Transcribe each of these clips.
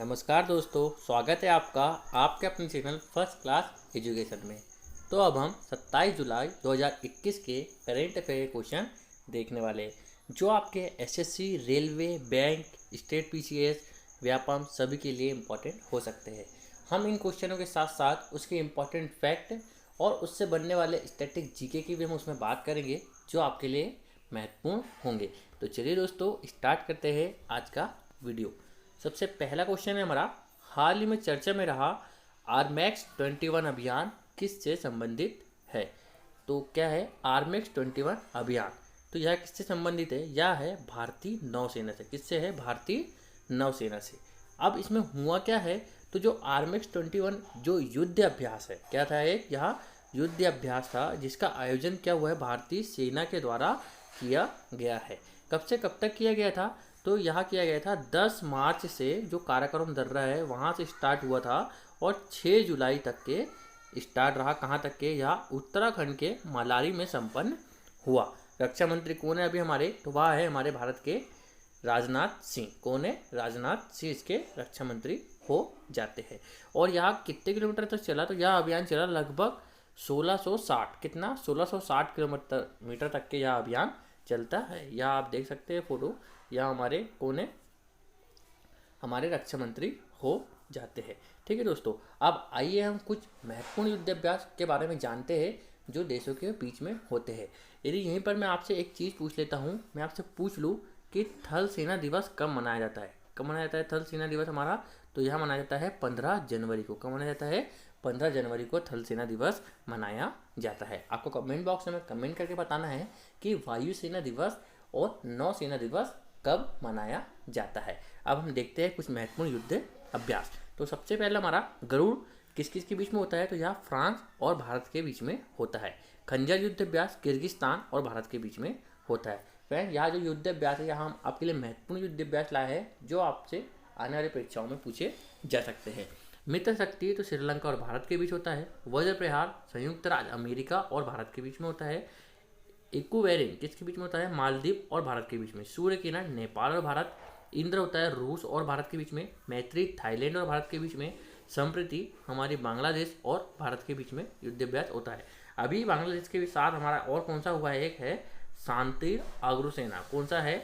नमस्कार दोस्तों, स्वागत है आपका आपके अपने चैनल फर्स्ट क्लास एजुकेशन में। तो अब हम 27 जुलाई 2021 के करेंट अफेयर क्वेश्चन देखने वाले हैं, जो आपके SSC, railway, bank, state PCS, Vyapam सभी के लिए इम्पोर्टेंट हो सकते हैं। हम इन क्वेश्चनों के साथ साथ उसके इम्पोर्टेंट फैक्ट और उससे बनने वाले स्टैटिक जीके की भी हम उसमें बात करेंगे, जो आपके लिए महत्वपूर्ण होंगे। तो चलिए दोस्तों, स्टार्ट करते हैं आज का वीडियो। सबसे पहला क्वेश्चन है हमारा, हाल ही में चर्चा में रहा आरमैक्स 21 अभियान किससे संबंधित है। तो क्या है आरमैक्स 21 अभियान? तो यह किससे संबंधित है? यह है भारतीय नौसेना से। किससे है? भारतीय नौसेना से। अब इसमें हुआ क्या है, तो जो आरमैक्स 21 जो युद्ध अभ्यास है, क्या था? एक यह युद्ध अभ्यास था जिसका आयोजन क्या हुआ है, भारतीय सेना के द्वारा किया गया है। कब से कब तक किया गया था? तो यहाँ किया गया था 10 मार्च से, जो कार्यक्रम चल रहा है वहाँ से स्टार्ट हुआ था और 6 जुलाई तक के स्टार्ट रहा। कहाँ तक के? यहाँ उत्तराखंड के मलारी में संपन्न हुआ। रक्षा मंत्री कौन है अभी हमारे? तो वह है हमारे भारत के राजनाथ सिंह। कौन है? राजनाथ सिंह इसके रक्षा मंत्री हो जाते हैं। और यहाँ कितने किलोमीटर तक चला? तो यह अभियान चला लगभग 1660। कितना? 1660 किलोमीटर तक के यह अभियान चलता है। यह आप देख सकते हैं फोटो। यह हमारे कौन है? हमारे रक्षा मंत्री हो जाते हैं। ठीक है दोस्तों, अब आइए हम कुछ महत्वपूर्ण युद्ध अभ्यास के बारे में जानते हैं जो देशों के बीच में होते हैं। यदि यहीं पर मैं आपसे एक चीज़ पूछ लेता हूँ, मैं आपसे पूछ लूँ कि थल सेना दिवस कब मनाया जाता है? कब मनाया जाता है थल सेना दिवस हमारा? तो यह मनाया जाता है 15 जनवरी को। कब मनाया जाता है? 15 जनवरी को थल सेना दिवस मनाया जाता है। आपको कमेंट बॉक्स में कमेंट करके बताना है कि वायुसेना दिवस और नौसेना दिवस कब मनाया जाता है। अब हम देखते हैं कुछ महत्वपूर्ण युद्ध अभ्यास। तो सबसे पहला हमारा गरुड़ किस किस के बीच में होता है? तो यह फ्रांस और भारत के बीच में होता है। खंजर युद्ध अभ्यास किर्गिस्तान और भारत के बीच में होता है। फ्रेंड, यहाँ जो युद्ध अभ्यास है, यहाँ हम आपके लिए महत्वपूर्ण युद्ध अभ्यास लाए हैं जो आपसे आने वाली परीक्षाओं में पूछे जा सकते हैं। मित्र शक्ति तो श्रीलंका और भारत के बीच होता है। वज्र प्रहार संयुक्त राज्य अमेरिका और भारत के बीच में होता है। इक्वेरिन किसके बीच में होता है? मालदीव और भारत के बीच में। सूर्य किरण नेपाल और भारत। इंद्र होता है रूस और भारत के बीच में। मैत्री थाईलैंड और भारत के बीच में। संप्रति हमारी बांग्लादेश और भारत के बीच में युद्ध अभ्यास होता है। अभी बांग्लादेश के साथ हमारा और कौन सा हुआ है? एक है शांतिर अग्रसेना। कौन सा है?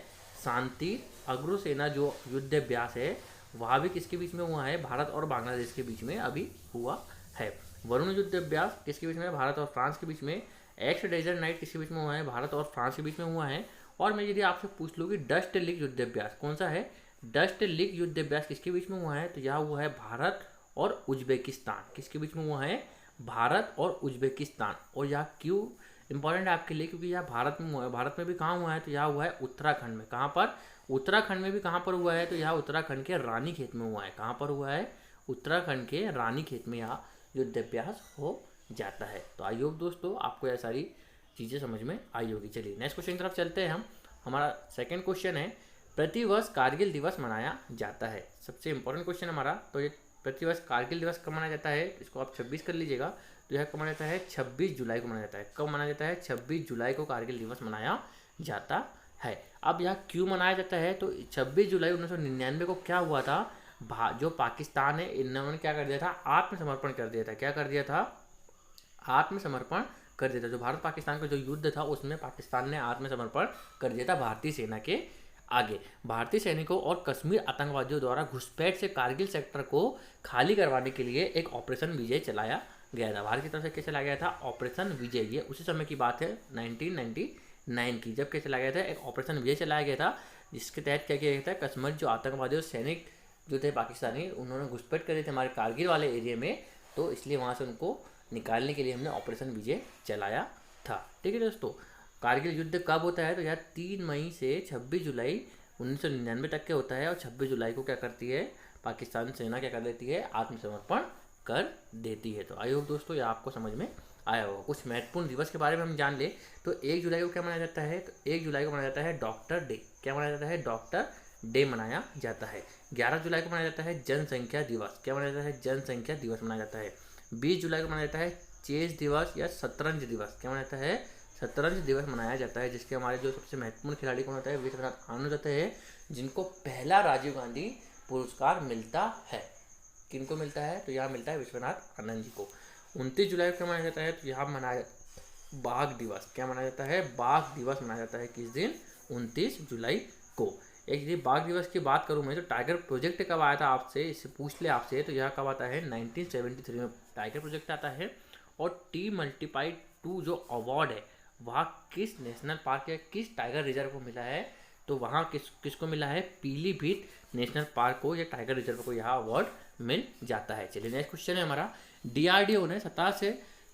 शांतिर अग्रसेना जो युद्ध अभ्यास है वह भी किसके बीच में हुआ है? भारत और बांग्लादेश के बीच में अभी हुआ है। वरुण युद्ध अभ्यास किसके बीच में? भारत और फ्रांस के बीच में। एक्स डेजर्ट नाइट किसके बीच में हुआ है? भारत और फ्रांस के बीच में हुआ है। और मैं यदि आपसे पूछ लूँ कि डस्ट लीग युद्ध अभ्यास कौन सा है? डस्ट लीग युद्ध अभ्यास किसके बीच में हुआ है? तो यह हुआ है भारत और उज्बेकिस्तान। किसके बीच में हुआ है? भारत और उज्बेकिस्तान। और यह क्यों इंपॉर्टेंट है आपके लिए? क्योंकि यह भारत में हुआ है। भारत में भी कहाँ हुआ है? तो यह हुआ है उत्तराखंड में। कहाँ पर? उत्तराखंड में भी कहाँ पर हुआ है? तो यह उत्तराखंड के रानीखेत में हुआ है। कहाँ पर हुआ है? उत्तराखंड के रानीखेत में यह युद्ध अभ्यास हो जाता है। तो आई होप दोस्तों आपको यह सारी चीज़ें समझ में आई होगी। चलिए नेक्स्ट क्वेश्चन की तरफ चलते हैं हम। हमारा सेकंड क्वेश्चन है, प्रतिवर्ष कारगिल दिवस मनाया जाता है। सबसे इंपॉर्टेंट क्वेश्चन हमारा। तो ये प्रतिवर्ष कारगिल दिवस कब मनाया जाता है? इसको आप 26 कर लीजिएगा। तो यह कब मनाया जाता है? 26 जुलाई को मनाया जाता है। कब मनाया जाता है? 26 जुलाई को कारगिल दिवस मनाया जाता है। अब यह क्यों मनाया जाता है? तो 26 जुलाई 1999 को क्या हुआ था? जो पाकिस्तान है इन्होंने क्या कर दिया था? आत्मसमर्पण कर दिया था। क्या कर दिया था? आत्मसमर्पण कर दिया था। जो भारत पाकिस्तान का जो युद्ध था उसमें पाकिस्तान ने आत्मसमर्पण कर दिया था भारतीय सेना के आगे। भारतीय सैनिकों और कश्मीर आतंकवादियों द्वारा घुसपैठ से कारगिल सेक्टर को खाली करवाने के लिए एक ऑपरेशन विजय चलाया गया था। भारत की तरफ से क्या चलाया गया था? ऑपरेशन विजय। ये उसी समय की बात है 1999 की, जब क्या चलाया गया था? एक ऑपरेशन विजय चलाया गया था, जिसके तहत क्या किया गया था? कश्मीर जो आतंकवादी और सैनिक जो थे पाकिस्तानी, उन्होंने घुसपैठ करे थे हमारे कारगिल वाले एरिया में, तो इसलिए वहाँ से उनको निकालने के लिए हमने ऑपरेशन विजय चलाया था। ठीक है दोस्तों, कारगिल युद्ध कब होता है? तो यह 3 मई से 26 जुलाई 1999 तक के होता है। और 26 जुलाई को क्या करती है? पाकिस्तान सेना क्या कर देती है? आत्मसमर्पण कर देती है। तो आई होप दोस्तों ये आपको समझ में आया होगा। कुछ महत्वपूर्ण दिवस के बारे में हम जान ले तो 1 जुलाई को क्या मनाया जाता है? तो 1 जुलाई को मनाया जाता है डॉक्टर डे। क्या मनाया जाता है? डॉक्टर डे मनाया जाता है। 11 जुलाई को मनाया जाता है जनसंख्या दिवस। क्या मनाया जाता है? जनसंख्या दिवस मनाया जाता है। 20 जुलाई को मनाया जाता है चेस दिवस या शतरंज दिवस। क्या मनाया जाता है? शतरंज दिवस मनाया जाता है, जिसके हमारे जो सबसे महत्वपूर्ण खिलाड़ी कौन होता है? वीरेंद्र आनंद होते हैं, जिनको पहला राजीव गांधी पुरस्कार मिलता है। किनको मिलता है? तो यहाँ मिलता है विश्वनाथ आनंद जी को। 29 जुलाई को मनाया जाता है? तो यहाँ मनाया बाघ दिवस। क्या मनाया जाता है? बाघ दिवस मनाया जाता है। किस दिन? 29 जुलाई को। एक यदि बाघ दिवस की बात करूँ मैं, तो टाइगर प्रोजेक्ट कब आया था आपसे, इससे पूछ ले आपसे, तो यह कब आता है? 1973 में टाइगर प्रोजेक्ट आता है। और T+2 जो अवार्ड है वह किस नेशनल पार्क या किस टाइगर रिजर्व को मिला है? तो वहाँ किसको मिला है? पीलीभीत नेशनल पार्क को या टाइगर रिजर्व को यह अवार्ड मिल जाता है। चलिए नेक्स्ट क्वेश्चन है हमारा, DRDO ने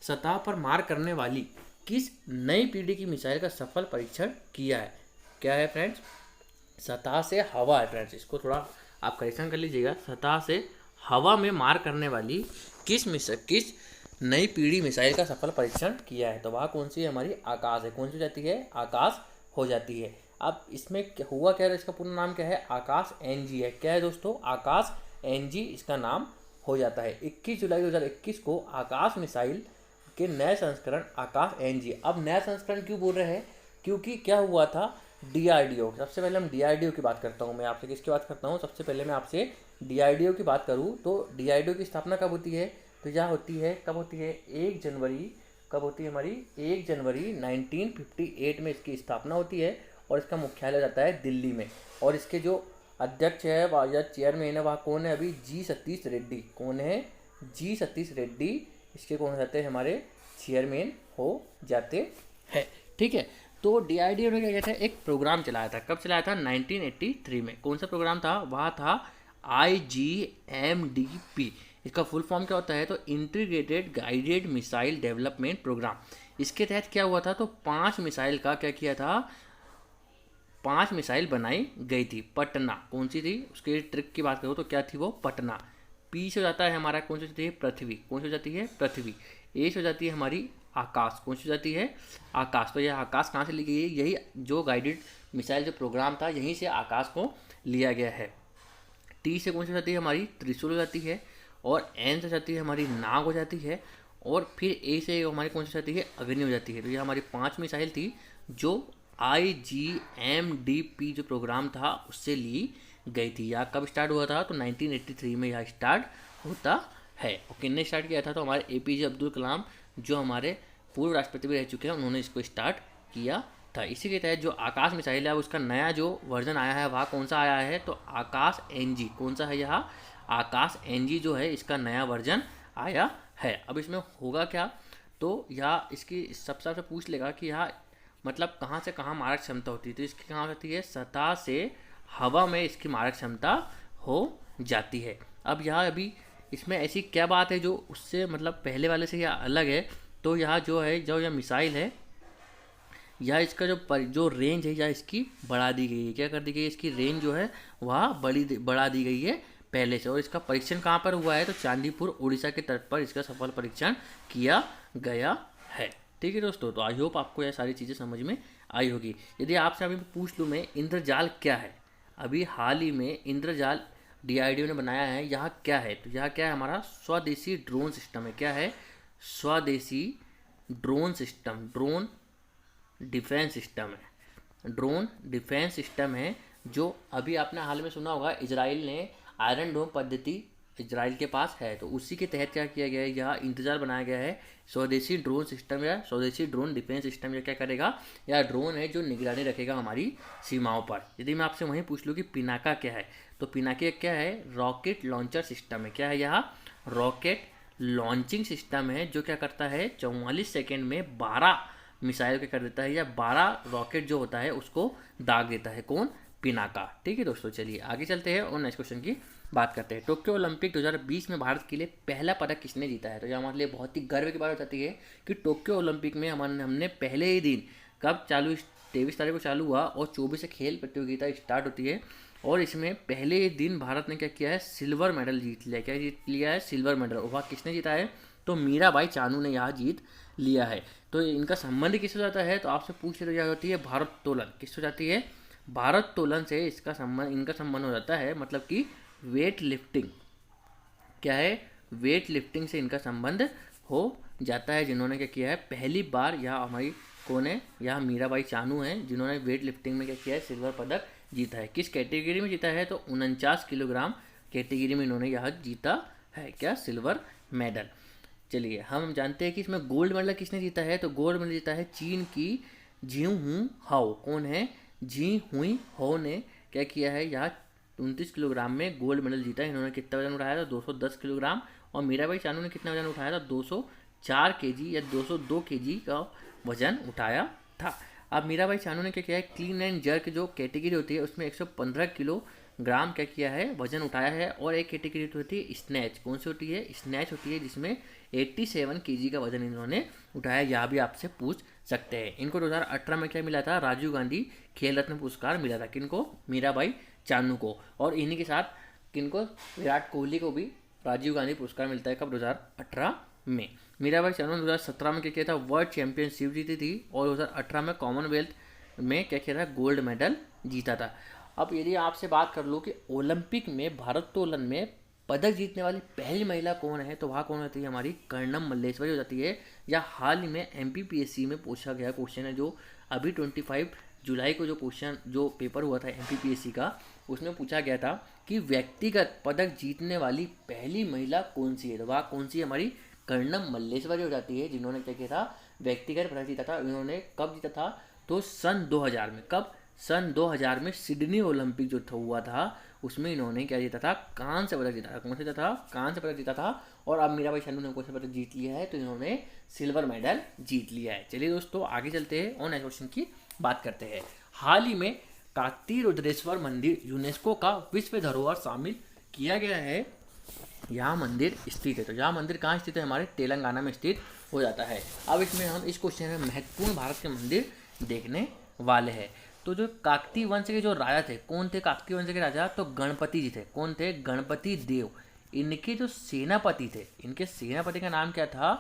सतह पर मार करने वाली किस नई पीढ़ी की मिसाइल का सफल परीक्षण किया है? क्या है फ्रेंड्स? सतह से हवा है फ्रेंड्स, इसको थोड़ा आप करेक्शन कर लीजिएगा। सतह से हवा में मार करने वाली किस नई पीढ़ी मिसाइल का सफल परीक्षण किया है? तो वह कौन सी है? हमारी आकाश है। कौन सी हो जाती है? आकाश हो जाती है। अब इसमें हुआ क्या है? इसका पूरा नाम क्या है? आकाश NG है। क्या है दोस्तों? आकाश NG इसका नाम हो जाता है। 21 जुलाई 2021 को आकाश मिसाइल के नए संस्करण आकाश NG। अब नया संस्करण क्यों बोल रहे हैं? क्योंकि क्या हुआ था? DRDO, सबसे पहले हम DRDO की बात करता हूँ। मैं आपसे किसकी बात करता हूँ? सबसे पहले मैं आपसे DRDO की बात करूँ तो DRDO की स्थापना कब होती है? तो यह होती है, कब होती है? 1 जनवरी। कब होती है हमारी? 1 जनवरी 1958 में इसकी स्थापना होती है। और इसका मुख्यालय जाता है दिल्ली में। और इसके जो अध्यक्ष है या चेयरमैन है वह कौन है? अभी G सतीश रेड्डी। कौन है? G सतीश रेड्डी इसके कौन हो जाते हैं? हमारे चेयरमैन हो जाते हैं। ठीक है, तो DRDO ने क्या किया था? एक प्रोग्राम चलाया था। कब चलाया था? 1983 में। कौन सा प्रोग्राम था? वह था IGMDP। इसका फुल फॉर्म क्या होता है? तो integrated guided missile development programme. इसके तहत क्या हुआ था? तो 5 मिसाइल का क्या किया था? 5 मिसाइल बनाई गई थी। पटना कौन सी थी? उसके ट्रिक की बात करूँ तो क्या थी वो? पटना। P से हो जाता है हमारा, कौन सी होती है? पृथ्वी। कौन सी हो जाती है? पृथ्वी। A से हो जाती है हमारी आकाश। कौन सी हो जाती है? आकाश। तो यह आकाश कहाँ से ली गई है? यही जो गाइडेड मिसाइल जो प्रोग्राम था यहीं से आकाश को लिया गया है। T से कौन सी हो जाती है? हमारी त्रिशूल हो जाती है। और N से जाती है हमारी नाग हो जाती है। और फिर A से हमारी कौन सी हो जाती है? अग्नि हो जाती है। तो ये हमारी 5 मिसाइल थी जो IGMDP जो प्रोग्राम था उससे ली गई थी। यह कब स्टार्ट हुआ था? तो 1983 में यह स्टार्ट होता है। और किसने स्टार्ट किया था? तो हमारे APJ अब्दुल कलाम जो हमारे पूर्व राष्ट्रपति भी रह चुके हैं, उन्होंने इसको स्टार्ट किया था। इसी के तहत जो आकाश मिसाइल है उसका नया जो वर्जन आया है वह कौन सा आया है? तो आकाश NG। कौन सा है यह? आकाश NG जो है इसका नया वर्जन आया है। अब इसमें होगा क्या? तो यह इसकी सबसे आपसे पूछ लेगा कि यह मतलब कहाँ से कहाँ मारक क्षमता होती है? तो इसकी कहाँ होती है? सतह से हवा में इसकी मारक क्षमता हो जाती है। अब यहाँ अभी इसमें ऐसी क्या बात है जो उससे मतलब पहले वाले से यह अलग है? तो यहाँ जो है जो यह मिसाइल है यह इसका जो रेंज है यह इसकी बढ़ा दी गई है। क्या कर दी गई है? इसकी रेंज जो है वह बढ़ा दी गई है पहले से। और इसका परीक्षण कहाँ पर हुआ है? तो चांदीपुर उड़ीसा के तट पर इसका सफल परीक्षण किया गया है। ठीक है दोस्तों, तो आई होप आपको यह सारी चीज़ें समझ में आई होगी। यदि आपसे अभी पूछ लूँ मैं इंद्रजाल क्या है? अभी हाल ही में इंद्रजाल DRDO ने बनाया है। यह क्या है? तो यह क्या है? हमारा स्वदेशी ड्रोन सिस्टम है। क्या है? स्वदेशी drone system, drone defence system है। ड्रोन डिफेंस सिस्टम है जो अभी आपने हाल में सुना होगा इजराइल ने आयरन डोम पद्धति इजराइल के पास है। तो उसी के तहत क्या किया गया है? यह इंतजार बनाया गया है स्वदेशी ड्रोन सिस्टम या स्वदेशी ड्रोन डिफेंस सिस्टम। यह क्या करेगा? यह ड्रोन है जो निगरानी रखेगा हमारी सीमाओं पर। यदि मैं आपसे वहीं पूछ लूँ कि पिनाका क्या है? तो पिनाका क्या है? रॉकेट लॉन्चर सिस्टम है। क्या है यह? रॉकेट लॉन्चिंग सिस्टम है जो क्या करता है? 44 सेकेंड में 12 मिसाइल क्या कर देता है? या 12 रॉकेट जो होता है उसको दाग देता है। कौन? पिनाका। ठीक है दोस्तों, चलिए आगे चलते हैं और नेक्स्ट क्वेश्चन की बात करते हैं। टोक्यो ओलंपिक 2020 में भारत के लिए पहला पदक किसने जीता है? तो यह हमारे लिए बहुत ही गर्व की बात हो जाती है कि टोक्यो ओलंपिक में हमने पहले ही दिन कब चालू 23 तारीख को चालू हुआ और 24 से खेल प्रतियोगिता स्टार्ट होती है। और इसमें पहले ही दिन भारत ने क्या किया है? सिल्वर मेडल जीत लिया। क्या जीत लिया है? Silver medal. और वह किसने जीता है? तो मीराबाई चानू ने यह जीत लिया है। तो इनका संबंध किससे जाता है? तो आपसे पूछ रही होती है भारोत्तोलन। किससे जाती है? भारोत्तोलन से इनका संबंध हो जाता है, मतलब कि वेट लिफ्टिंग। क्या है? वेट लिफ्टिंग से इनका संबंध हो जाता है। जिन्होंने क्या किया है? पहली बार यह हमारी कौन है? यह मीराबाई चानू हैं जिन्होंने वेट लिफ्टिंग में क्या किया है? सिल्वर पदक जीता है। किस कैटेगरी में जीता है? तो 49 किलोग्राम कैटेगरी में इन्होंने यह जीता है क्या? Silver medal. चलिए हम जानते हैं कि इसमें गोल्ड मेडल किसने जीता है? तो गोल्ड मेडल जीता है चीन की जिंग हुई हाओ। कौन है? जिंग हुई हाओ ने क्या किया है? यहाँ 29 किलोग्राम में गोल्ड मेडल जीता है। इन्होंने कितना वजन उठाया था? 210 किलोग्राम। और मीराबाई चानू ने कितना वजन उठाया था? 204 केजी या 202 केजी का वजन उठाया था। अब मीराबाई चानू ने क्या किया है? क्लीन एंड जर्क जो कैटेगरी होती है उसमें 115 किलोग्राम क्या किया है? वजन उठाया है। और एक कैटेगरी होती है स्नैच। कौन सी होती है? स्नैच होती है जिसमें 87 केजी का वजन इन्होंने उठाया। यह भी आपसे पूछ सकते हैं। इनको 2018 में क्या मिला था? राजीव गांधी खेल रत्न पुरस्कार मिला था। किनको? मीराबाई चानू को। और इन्हीं के साथ किनको? विराट कोहली को भी राजीव गांधी पुरस्कार मिलता है। कब? 2018 में। मीराबाई चानू ने 2017 में क्या किया था? वर्ल्ड चैंपियनशिप जीती थी। और 2018 में कॉमनवेल्थ में क्या किया था? गोल्ड मेडल जीता था। अब यदि आपसे बात कर लूँ कि ओलंपिक में भारोत्तोलन में पदक जीतने वाली पहली महिला कौन है? तो वह कौन होती है? हमारी कर्णम मल्लेश्वरी हो जाती है। या हाल ही में MPPSC में पूछा गया क्वेश्चन है, जो अभी 25 जुलाई को जो पेपर हुआ था MPPSC का, उसमें पूछा गया था कि व्यक्तिगत पदक जीतने वाली पहली महिला कौन सी है? तो वह कौन सी? हमारी कर्णम मल्लेश्वरी हो जाती है, जिन्होंने क्या किया था? व्यक्तिगत पदक जीता था। इन्होंने कब जीता था? तो सन 2000 में। कब? सन 2000 में सिडनी ओलंपिक जो हुआ था उसमें इन्होंने क्या जीता था? कांस्य पदक जीता था। कौन सा जीता था? कांस्य पदक जीता था। और अब मीराबाई चानू ने कौन सा पदक जीत लिया है? तो इन्होंने सिल्वर मेडल जीत लिया है। चलिए दोस्तों आगे चलते हैं और नेक्स्ट क्वेश्चन की बात करते हैं। हाल ही में काकतीय रुद्रेश्वर मंदिर यूनेस्को का विश्व धरोहर शामिल किया गया है। यह मंदिर स्थित है। तो यह मंदिर कहाँ स्थित है? हमारे तेलंगाना में स्थित हो जाता है। अब इसमें हम इस क्वेश्चन में महत्वपूर्ण भारत के मंदिर देखने वाले हैं। तो जो काकतीय वंश के जो राजा थे, कौन थे काकतीय वंश के राजा? तो गणपति जी थे। कौन थे? गणपति देव। इनके जो सेनापति थे, इनके सेनापति का नाम क्या था?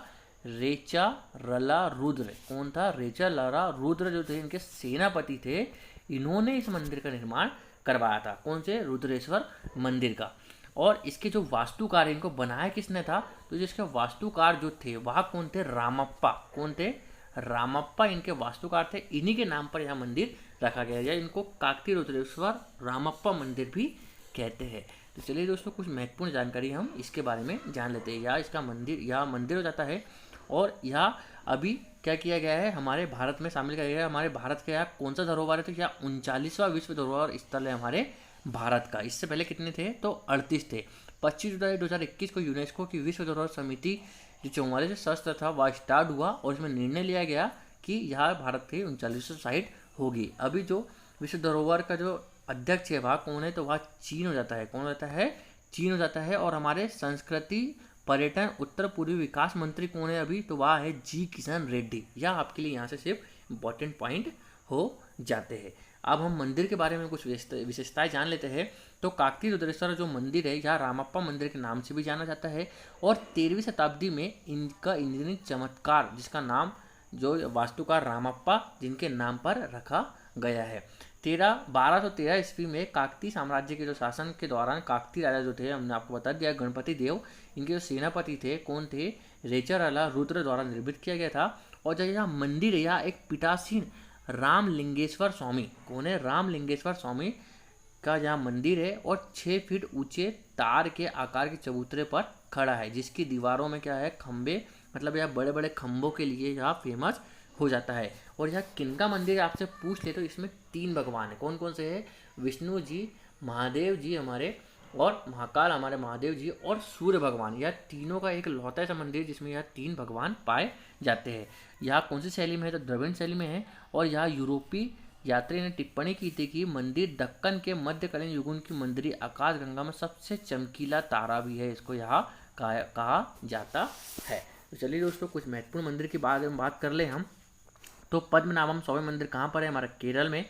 रेचा रला रुद्र। कौन था? रेचा लला रुद्र जो थे इनके सेनापति थे। इन्होंने इस मंदिर का निर्माण करवाया था। कौन से? रुद्रेश्वर मंदिर का। और इसके जो वास्तुकार इनको बनाया किसने था? तो जिसके वास्तुकार जो थे वह कौन थे? रामप्पा। कौन थे? रामप्पा इनके वास्तुकार थे। इन्हीं के नाम पर यह मंदिर रखा गया है। इनको काकतीय रुद्रेश्वर रामप्पा मंदिर भी कहते हैं। तो चलिए दोस्तों कुछ महत्वपूर्ण जानकारी हम इसके बारे में जान लेते हैं। यह मंदिर हो जाता है। और यह अभी क्या किया गया है? हमारे भारत में शामिल किया गया है। हमारे भारत का यहाँ कौन सा धरोहर है? तो क्या 39वां विश्व धरोहर स्थल है हमारे भारत का। इससे पहले कितने थे? तो 38 थे। 25 जुलाई 2021 को यूनेस्को की विश्व धरोहर समिति जो 44 सदस्य था वह स्टार्ट हुआ और इसमें निर्णय लिया गया कि यह भारत की 39वीं साइट होगी। अभी जो विश्व धरोहर का जो अध्यक्ष है वह कौन है? तो वह चीन हो जाता है। कौन होता है? चीन हो जाता है। और हमारे संस्कृति पर्यटन उत्तर पूर्वी विकास मंत्री कौन है अभी? तो वह है जी किशन रेड्डी। यह आपके लिए यहाँ से सिर्फ इम्पोर्टेंट पॉइंट हो जाते हैं। अब हम मंदिर के बारे में कुछ विशेषताएं जान लेते हैं। तो काकतीय रुद्रेश्वर जो मंदिर है यह रामप्पा मंदिर के नाम से भी जाना जाता है। और 13वीं शताब्दी में इनका इंजीनियरिंग चमत्कार, जिसका नाम जो वास्तुकार रामप्पा जिनके नाम पर रखा गया है। 1213 ईस्वी में काकतीय साम्राज्य के जो शासन के दौरान काकतीय राजा जो थे, हमने आपको बता दिया, गणपति देव, इनके जो सेनापति थे कौन थे? रेचारला रुद्र द्वारा निर्मित किया गया था। और जो यह मंदिर है यह एक पीठासीन रामलिंगेश्वर स्वामी, कौन है? रामलिंगेश्वर स्वामी का यह मंदिर है। और 6 फीट ऊंचे तार के आकार के चबूतरे पर खड़ा है, जिसकी दीवारों में क्या है? खंबे, मतलब यह बड़े बड़े खंभों के लिए यह फेमस हो जाता है। और यह किनका मंदिर आपसे पूछ ले तो इसमें 3 भगवान है। कौन कौन से है? विष्णु जी, महादेव जी हमारे, और महाकाल हमारे महादेव जी, और सूर्य भगवान। यह तीनों का एक लौता ऐसा मंदिर जिसमें यह 3 भगवान पाए जाते हैं। यह कौन सी शैली में है? तो द्रविड़ शैली में है। और यह यूरोपीय यात्री ने टिप्पणी की थी कि मंदिर दक्कन के मध्यकालीन युगों की मंदिरी आकाशगंगा में सबसे चमकीला तारा भी है, इसको यहाँ कहा जाता है। तो चलिए दोस्तों कुछ महत्वपूर्ण मंदिर की बात कर ले हम। तो पद्मनाभम स्वामी मंदिर कहाँ पर है? हमारा केरल में।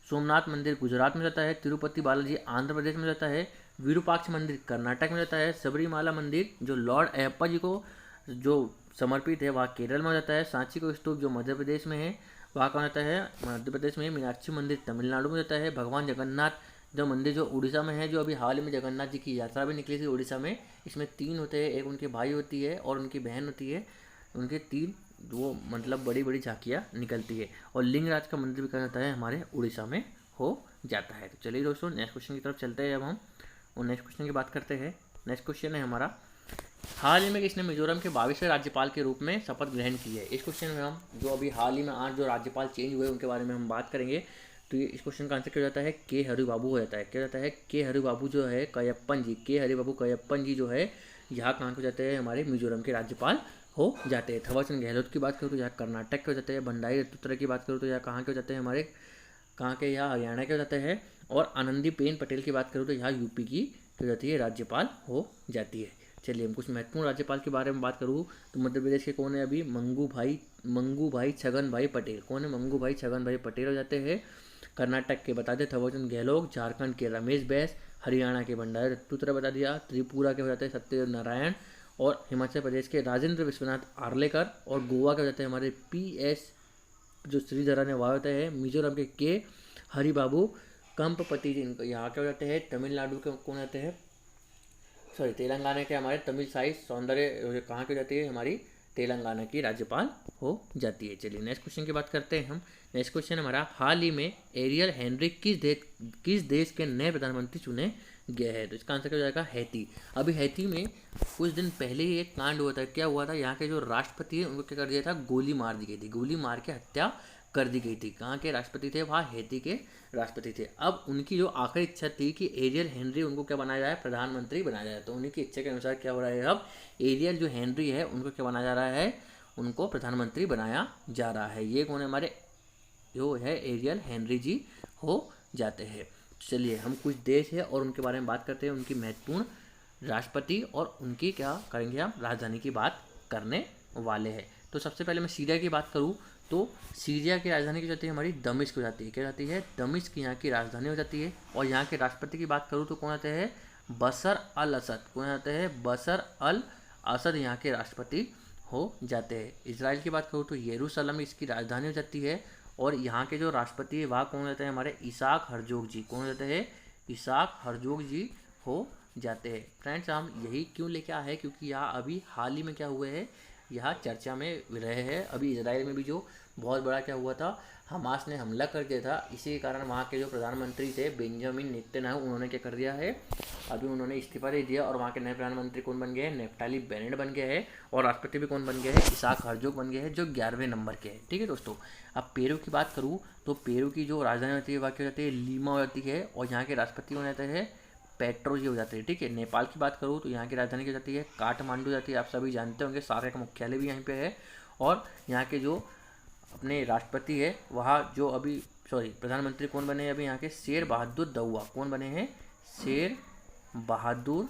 सोमनाथ मंदिर गुजरात में जाता है। तिरुपति बालाजी आंध्र प्रदेश में जाता है। विरूपाक्ष मंदिर कर्नाटक में जाता है। सबरीमाला मंदिर जो लॉर्ड अयप्पा जी को जो समर्पित है वह केरल में जाता है। सांची को स्तूप जो मध्य प्रदेश में है वह कहाँ जाता है? मध्य प्रदेश में। मीनाक्षी मंदिर तमिलनाडु में जाता है। भगवान जगन्नाथ जो मंदिर जो उड़ीसा में है, जो अभी हाल में जगन्नाथ जी की यात्रा भी निकली थी उड़ीसा में। इसमें 3 होते हैं, एक उनके भाई होती है और उनकी बहन होती है, उनके 3 वो मतलब बड़ी बड़ी झांकियाँ निकलती है। और लिंगराज का मंदिर भी कहा जाता है हमारे उड़ीसा में हो जाता है। तो चलिए दोस्तों नेक्स्ट क्वेश्चन की तरफ चलते हैं अब हम, और नेक्स्ट क्वेश्चन की बात करते हैं। नेक्स्ट क्वेश्चन है हमारा, हाल ही में किसने मिजोरम के 22वें राज्यपाल के रूप में शपथ ग्रहण की है। इस क्वेश्चन में हम जो अभी हाल ही में 8 जो राज्यपाल चेंज हुए उनके बारे में हम बात करेंगे। तो ये इस क्वेश्चन का आंसर क्या हो जाता है, के हरिबाबू हो जाता है। क्या जाता है, के हरिबाबू जो है कयप्पन जी, के हरिबाबू कयप्पन जी जो है यहाँ कहाँ हो जाते हैं, हमारे मिजोरम के राज्यपाल हो जाते हैं। थावरचंद गहलोत की बात करूँ तो यहाँ कर्नाटक के हो जाते हैं। भंडारी दत्तात्रेय की बात करूँ तो यहाँ कहाँ के हो जाते हैं, हमारे कहाँ के, यहाँ हरियाणा के हो जाते हैं। और आनंदीबेन पटेल की बात करूँ तो यहाँ यूपी की हो जाती है, राज्यपाल हो जाती है। चलिए हम कुछ महत्वपूर्ण राज्यपाल के बारे में बात करूँ तो मध्य प्रदेश के कौन है अभी, मंगू भाई छगन भाई पटेल। कौन है, मंगू भाई छगन भाई पटेल हो जाते हैं। कर्नाटक के बता दें थावरचंद गहलोत, झारखंड के रमेश बैस, हरियाणा के भंडारी दत्तात्रेय बता दिया, त्रिपुरा के हो जाते हैं सत्यदेव नारायण, और हिमाचल प्रदेश के राजेंद्र विश्वनाथ आर्लेकर, और गोवा के हो जाते हैं हमारे PS जो श्रीधरन है वह होते हैं। मिजोरम के हरिबाबू कंपपति जी यहाँ के हो जाते हैं। तमिलनाडु के कौन होते हैं, सॉरी तेलंगाना के हमारे तमिल साई सौंदर्य कहाँ की जाती है, हमारी तेलंगाना की राज्यपाल हो जाती है। चलिए नेक्स्ट क्वेश्चन की बात करते हैं हम। नेक्स्ट क्वेश्चन हमारा, हाल ही में एरियल हेनरी किस देश के नए प्रधानमंत्री चुने गए हैं। तो इसका आंसर क्या हो जाएगा, हैती। अभी हैती में कुछ दिन पहले ही एक कांड हुआ था। क्या हुआ था, यहाँ के जो राष्ट्रपति है उनको क्या कर दिया था, गोली मार दी गई थी, गोली मार के हत्या कर दी गई थी। कहाँ के राष्ट्रपति थे, वहाँ हैती के राष्ट्रपति थे। अब उनकी जो आखिरी इच्छा थी कि एरियल हेनरी उनको क्या बनाया जाए, प्रधानमंत्री बनाया जाए। तो उन्हीं की इच्छा के अनुसार क्या हो रहा है, अब एरियल जो हेनरी है उनको क्या बनाया जा रहा है, उनको प्रधानमंत्री बनाया जा रहा है। ये कौन है, हमारे जो है एरियल हेनरी जी हो जाते हैं। चलिए हम कुछ देश है और उनके बारे में बात करते हैं, उनकी महत्वपूर्ण राष्ट्रपति और उनकी क्या करेंगे, हम राजधानी की बात करने वाले हैं। तो सबसे पहले मैं सीरिया की बात करूँ तो सीरिया की राजधानी की जाती है हमारी दमिश्क हो जाती है। क्या जाती है, दमिश्क यहाँ की राजधानी हो जाती है। और यहाँ के राष्ट्रपति की बात करूँ तो कौन आते हैं, बशर अल असद। कौन आते हैं, बशर अल असद यहाँ के राष्ट्रपति हो जाते हैं। इजराइल की बात करूँ तो यरूशलेम इसकी राजधानी हो जाती है। और यहाँ के जो राष्ट्रपति है वह कौन रहते हैं, हमारे इसाक हरजोग जी। कौन रहते हैं, इसाक हरजोग जी हो जाते हैं। फ्रेंड्स हम यही क्यों लेके आए हैं, क्योंकि यहाँ अभी हाल ही में क्या हुए हैं, यहाँ चर्चा में रहे हैं। अभी इजराइल में भी जो बहुत बड़ा क्या हुआ था, हमास ने हमला कर दिया था। इसी के कारण वहाँ के जो प्रधानमंत्री थे बेंजामिन नेतन्याहू, उन्होंने क्या कर दिया है, अभी उन्होंने इस्तीफा दे दिया। और वहाँ के नए प्रधानमंत्री कौन बन गए हैं, नेफ्ताली बेनेट बन गए हैं। और राष्ट्रपति भी कौन बन गए हैं, इसाक हरजोग बन गए हैं, जो 11वें नंबर के हैं। ठीक है दोस्तों, अब पेरू की बात करूँ तो पेरू की जो राजधानी होती है वह क्या होती है, लीमा हो जाती है। और यहाँ के राष्ट्रपति हो जाते हैं पेट्रो जी हो जाते हैं। ठीक है, नेपाल की बात करूँ तो यहाँ की राजधानी क्या जाती है, काठमांडू जाती है। आप सभी जानते होंगे, सारे का मुख्यालय भी यहीं पे है। और यहाँ के जो अपने राष्ट्रपति है वहाँ जो अभी प्रधानमंत्री कौन बने हैं अभी यहाँ के, शेर बहादुर दउआ। कौन बने हैं, शेर बहादुर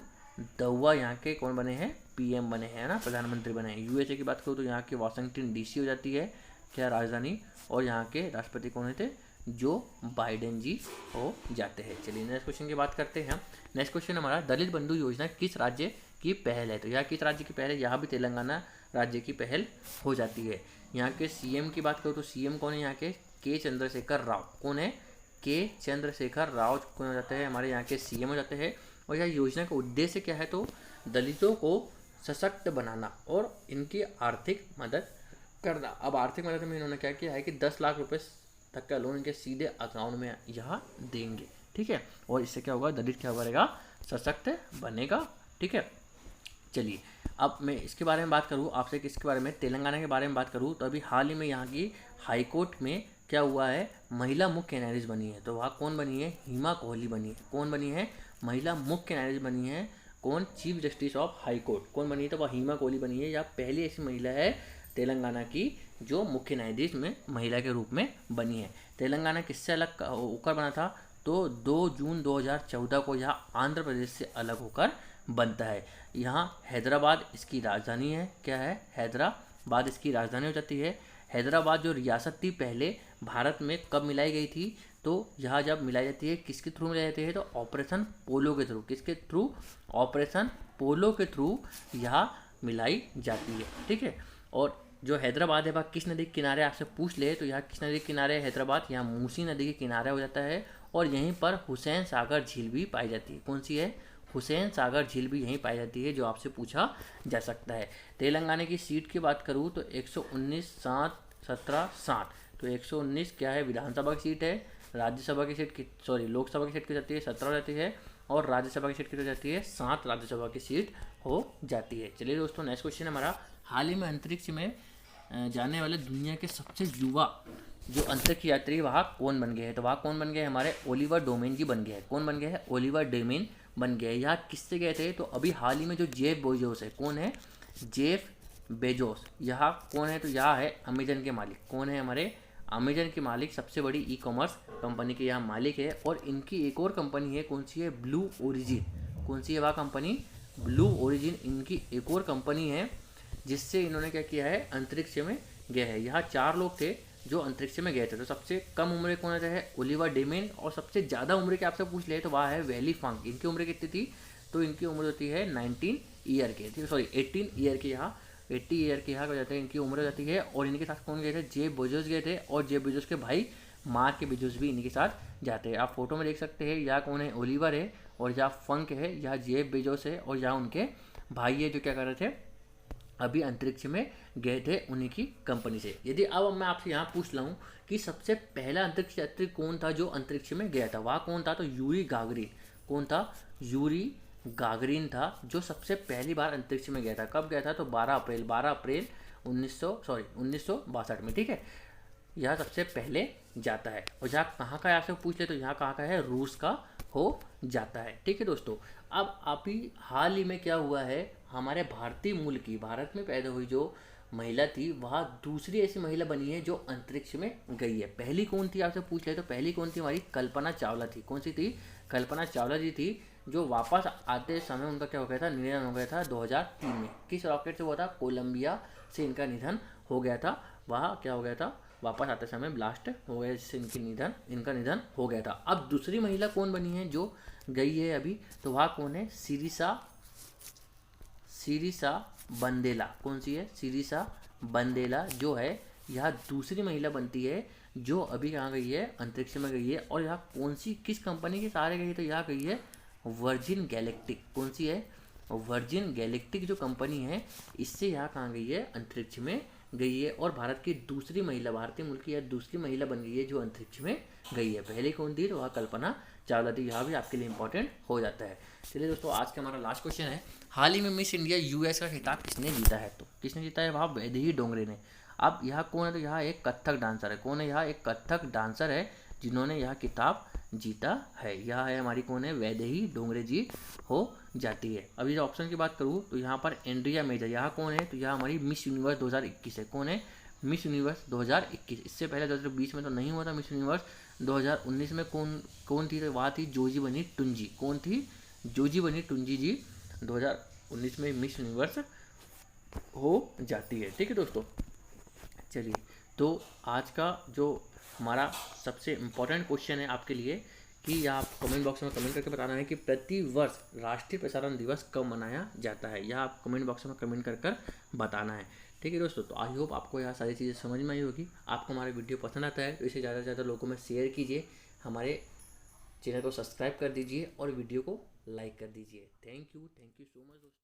दउआ यहाँ के कौन बने हैं, PM बने हैं ना, प्रधानमंत्री बने हैं। USA की बात करूँ तो यहाँ की वाशिंगटन DC हो जाती है क्या राजधानी। और यहाँ के राष्ट्रपति कौन थे, जो बाइडेन जी हो जाते हैं। चलिए नेक्स्ट क्वेश्चन की बात करते हैं। नेक्स्ट क्वेश्चन हमारा, दलित बंधु योजना किस राज्य की पहल है। तो यहाँ किस राज्य की पहल है, यहाँ भी तेलंगाना राज्य की पहल हो जाती है। यहाँ के CM की बात करूँ तो CM कौन है, यहाँ के चंद्रशेखर राव। कौन है, के चंद्रशेखर राव कौन हो जाते हैं, हमारे यहाँ के CM हो जाते हैं। और यह योजना का उद्देश्य क्या है, तो दलितों को सशक्त बनाना और इनकी आर्थिक मदद करना। अब आर्थिक मदद में इन्होंने क्या किया है कि 10 लाख रुपए तक का लोन इनके सीधे अकाउंट में यहाँ देंगे। ठीक है, और इससे क्या होगा, दलित क्या करेगा, सशक्त बनेगा। ठीक है, चलिए अब मैं इसके बारे में बात करूँ आपसे, किसके बारे में, तेलंगाना के बारे में बात करूँ तो अभी हाल ही में यहाँ की हाईकोर्ट में क्या हुआ है, महिला मुख्य न्यायाधीश बनी है। तो वहाँ कौन बनी है, हिमा कोहली बनी है। कौन बनी है, महिला मुख्य न्यायाधीश बनी है। कौन, chief justice of high court कौन बनी है, तो वह हिमा कोहली बनी है। या पहली ऐसी महिला है तेलंगाना की जो मुख्य न्यायाधीश में महिला के रूप में बनी है। तेलंगाना किससे अलग होकर बना था, तो 2 जून 2014 को यहाँ आंध्र प्रदेश से अलग होकर बनता है। यहाँ हैदराबाद इसकी राजधानी है। क्या है, हैदराबाद इसकी राजधानी हो जाती है। हैदराबाद जो रियासत थी पहले भारत में कब मिलाई गई थी, तो यहाँ जब मिलाई जाती है किसके थ्रू मिलाई जाती है, तो ऑपरेशन पोलो के थ्रू। किसके थ्रू, ऑपरेशन पोलो के थ्रू यहाँ मिलाई जाती है। ठीक है, और जो हैदराबाद है वह किस नदी के किनारे, आपसे पूछ ले तो यहाँ किस नदी के किनारे है हैदराबाद, यहाँ मूसी नदी के किनारे हो जाता है। और यहीं पर हुसैन सागर झील भी पाई जाती है। कौन सी है, हुसैन सागर झील भी यहीं पाई जाती है, जो आपसे पूछा जा सकता है। तेलंगाना की सीट की बात करूँ तो 119, 7, 17, 60। तो 119 क्या है, विधानसभा की सीट है। राज्यसभा की सीट लोकसभा की सीट की जाती है 17 हो जाती है, और राज्यसभा की सीट कितनी जाती है 7 राज्यसभा की सीट हो जाती है। चलिए दोस्तों, नेक्स्ट क्वेश्चन है हमारा, हाल ही में अंतरिक्ष में जाने वाले दुनिया के सबसे युवा जो अंतरिक्ष यात्री वहाँ कौन बन गए हैं? तो वहाँ कौन बन गए? हमारे ओलिवर डोमेन जी बन गए हैं। कौन बन गए हैं? ओलिवर डोमेन बन गए। यहाँ किससे गए थे? तो अभी हाल ही में जो जेफ बेजोस है, कौन है? Jeff Bezos. यहाँ कौन है? तो यहाँ है अमेजन के मालिक। कौन है? हमारे अमेजन के मालिक, सबसे बड़ी ई कॉमर्स कंपनी के यहाँ मालिक है। और इनकी एक और कंपनी है, कौन सी है? Blue origin. कौन सी है वह कंपनी? ब्लू ओरिजिन इनकी एक और कंपनी है, जिससे इन्होंने क्या किया है? अंतरिक्ष में गए हैं। यहाँ 4 लोग थे जो अंतरिक्ष में गए थे। तो सबसे कम उम्र कौन है? Oliver domain. और सबसे ज़्यादा उम्र के आपसे पूछ ले तो वह है वैली फांग। इनकी उम्र कितनी थी? तो इनकी उम्र होती है 19 ईयर के, ठीक है, 18 ईयर के। यहाँ 80 ईयर के यहाँ हो जाते हैं, इनकी उम्र हो जाती है। और इनके साथ कौन गए थे? जेफ बेजोस गए थे, और जेफ बेजोस के भाई मार्क बेजोस भी इनके साथ जाते हैं। आप फोटो में देख सकते हैं, यहाँ कौन है? ओलिवर है, और यहाँ फंक है, यहाँ जेफ बेजोस है, और यहाँ उनके भाई है जो क्या कर रहे थे? अभी अंतरिक्ष में गए थे उन्हीं की कंपनी से। यदि अब मैं आपसे यहाँ पूछ लाऊं कि सबसे पहला अंतरिक्ष यात्री कौन था जो अंतरिक्ष में गया था, वह कौन था? तो यूरी गागरिन। कौन था? यूरी गागरिन था जो सबसे पहली बार अंतरिक्ष में गया था। कब गया था? तो 12 अप्रैल 1962 में, ठीक है। यह सबसे पहले जाता है। और जहाँ कहाँ का आपसे पूछ ले तो यहाँ कहाँ का है? रूस का हो जाता है, ठीक है दोस्तों। अब अभी हाल ही में क्या हुआ है, हमारे भारतीय मूल की, भारत में पैदा हुई जो महिला थी, वह दूसरी ऐसी महिला बनी है जो अंतरिक्ष में गई है। पहली कौन थी आपसे पूछ ले तो पहली कौन थी? हमारी कल्पना चावला थी। कौन सी थी? कल्पना चावला जी थी, जो वापस आते समय उनका क्या हो गया था? निधन हो गया था 2003 में। किस रॉकेट से हुआ था? कोलंबिया से इनका निधन हो गया था। वह क्या हो गया था? वापस आते समय ब्लास्ट हो गया, जिससे इनका निधन हो गया था। अब दूसरी महिला कौन बनी है जो गई है अभी? तो वह कौन है? सिरिसा बंदेला। कौन सी है? सिरिसा बंदेला जो है, यह दूसरी महिला बनती है जो अभी कहाँ गई है? अंतरिक्ष में गई है। और यह कौन सी, किस कंपनी के सहारे गई है? तो यहाँ गई है वर्जिन गैलेक्टिक। कौन सी है? वर्जिन गैलेक्टिक जो कंपनी है, इससे यहाँ कहाँ गई है? अंतरिक्ष में गई है। और भारत की दूसरी महिला, भारतीय मुल्क की यह दूसरी महिला बन गई है जो अंतरिक्ष में गई है। पहले कौन थी? तो वह कल्पना चावला थी। यहाँ भी आपके लिए इंपॉर्टेंट हो जाता है। चलिए दोस्तों, आज का हमारा लास्ट क्वेश्चन है, हाल ही में मिस इंडिया यूएस का खिताब किसने जीता है? तो किसने जीता है? वहाँ वैदेही डोंगरे ने। अब यहाँ कौन है? तो यहाँ एक कथक डांसर है। कौन है? यहाँ एक कथक डांसर है जिन्होंने यह खिताब जीता है। यह है हमारी कौन है? वैदेही डोंगरे जी हो जाती है। अभी जो ऑप्शन की बात करूँ तो यहाँ पर एंड्रिया मेजर, यहाँ कौन है? तो यहाँ हमारी मिस यूनिवर्स 2021 है। कौन है? Miss universe 2021। इससे पहले 2020 में तो नहीं हुआ था मिस यूनिवर्स। 2019 में कौन थी? तो वहाँ थी जोजी बनी टुंजी। कौन थी? जोजी बनी टुंजी जी 2019 में मिस यूनिवर्स हो जाती है, ठीक है दोस्तों। चलिए, तो आज का जो हमारा सबसे इम्पोर्टेंट क्वेश्चन है आपके लिए कि आप कमेंट बॉक्स में कमेंट करके बताना है कि प्रति वर्ष राष्ट्रीय प्रसारण दिवस कब मनाया जाता है। यह आप कमेंट बॉक्स में कमेंट कर बताना है, ठीक है दोस्तों। तो आई होप आपको यह सारी चीज़ें समझ में आई होगी। आपको हमारे वीडियो पसंद आता है तो इसे ज़्यादा से ज़्यादा लोगों में शेयर कीजिए, हमारे चैनल को सब्सक्राइब कर दीजिए और वीडियो को लाइक कर दीजिए। थैंक यू सो मच दोस्तों।